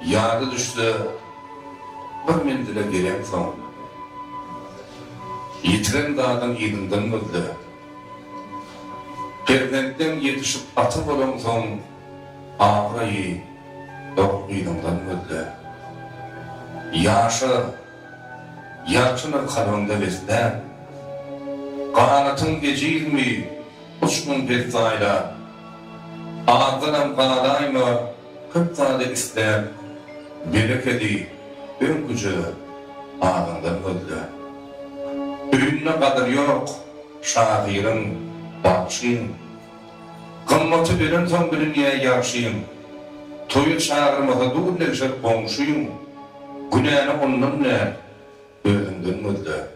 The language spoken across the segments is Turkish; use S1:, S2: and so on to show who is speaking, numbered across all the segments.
S1: Yadı düştü, bir mendile gelen son. Yitiren dağdan iyilinden öldü. Perdentten yetişip atı olan son, ağrayı, doğruyduğundan öldü. Yaşını kalonda beslen, kanatın gecil mi, uçmun perzayla, ağzınam kanadayma, kıptade ister, berekedi, ön gücü ağından öldü. Ününe kadar yok, şahirin, bakşın, kımmatı veren son biriniye yaşayın, toyu çağırmasa doğrulaşır komşuyum, günahını ondan ne, öğünden öldü.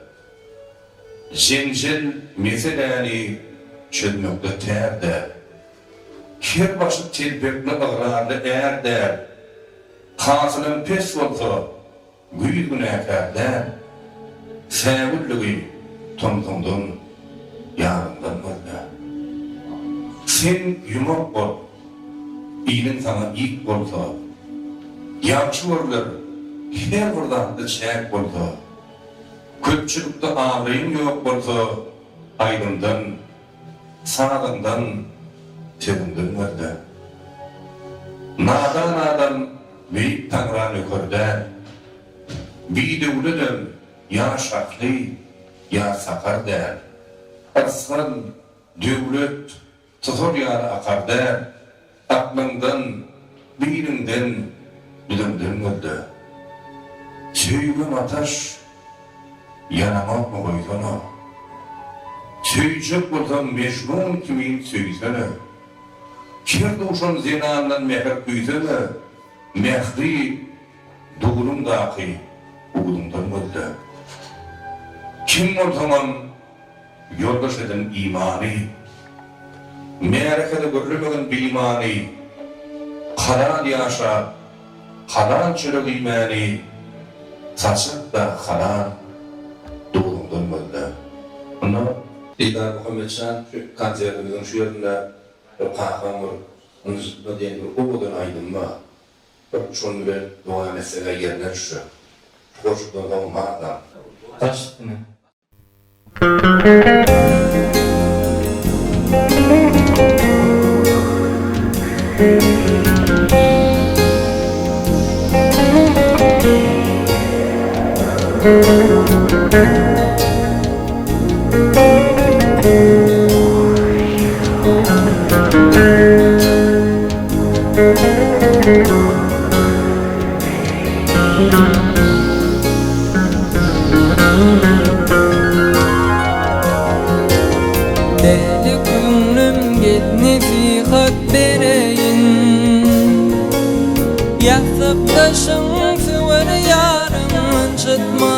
S1: Zencel meseleni çözmekte terdi, kerbaşı telpekli ıgrarlı erdi, kasılın pes olsa, güyü günahkardan, sevgilliği tomtomdan, yarından öldü. Sen yumak ol, iyinin sana ilk olsa, yakşı olurlar, her buradan da çek olsa, köpçülükte ağrıyın yok olsa, aydından, sağından, tebünden öldü. Nadan büyük tanrı'nı yukarıda, bir devledim, ya şaklı, ya sakar der. Aslan, devlet, tutur yarı akar der. Aklından, birinden, bilimden öldü. Söygüm ataş, yanamak mı koysana? Söyleyecek olsam meşgul kimin söysene? Kir duşun zinandan mehir küysene? Mehri, doğrum daki, uğrumdan öldü. Kim o zaman yoldaş eden imani, merekede görülmeyen bir imani, halal yaşa, halal çürük imani, saçıp da halal doğrumdan öldü. Onu İdar Muhammed Şan konsertimizin şu yerinde kahramur, onun üstünde diyen bir oğudan aydınma, şunu ben dua mesele yerler şu, hoşluğun olmadan.
S2: Taş ne?
S3: Deli gönlüm git nasihat bereyin, yazıp taşın sıvır yarın çıtma.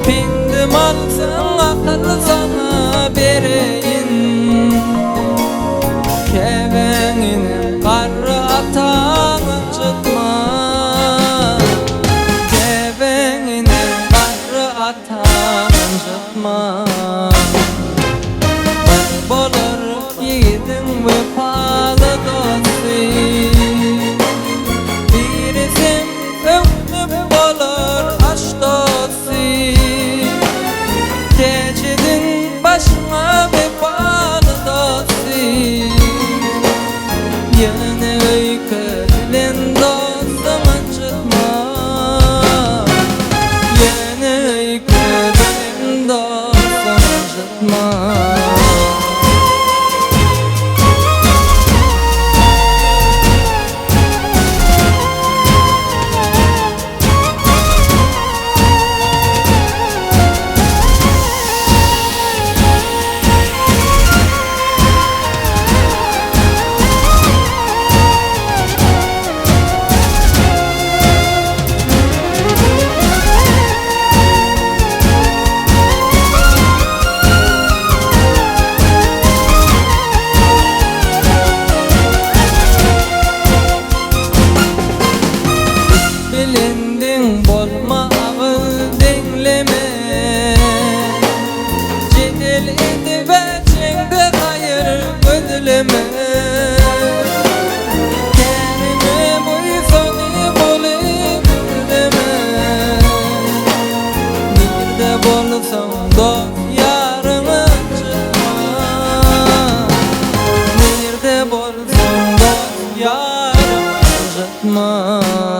S3: Pindim alsın akıl sana bereyin, keveninin karı atağın çıtma. Keveninin karı atağın çıtma. Bolur yiğidin vefalı dostu, birisim ömrüm bolur. incitma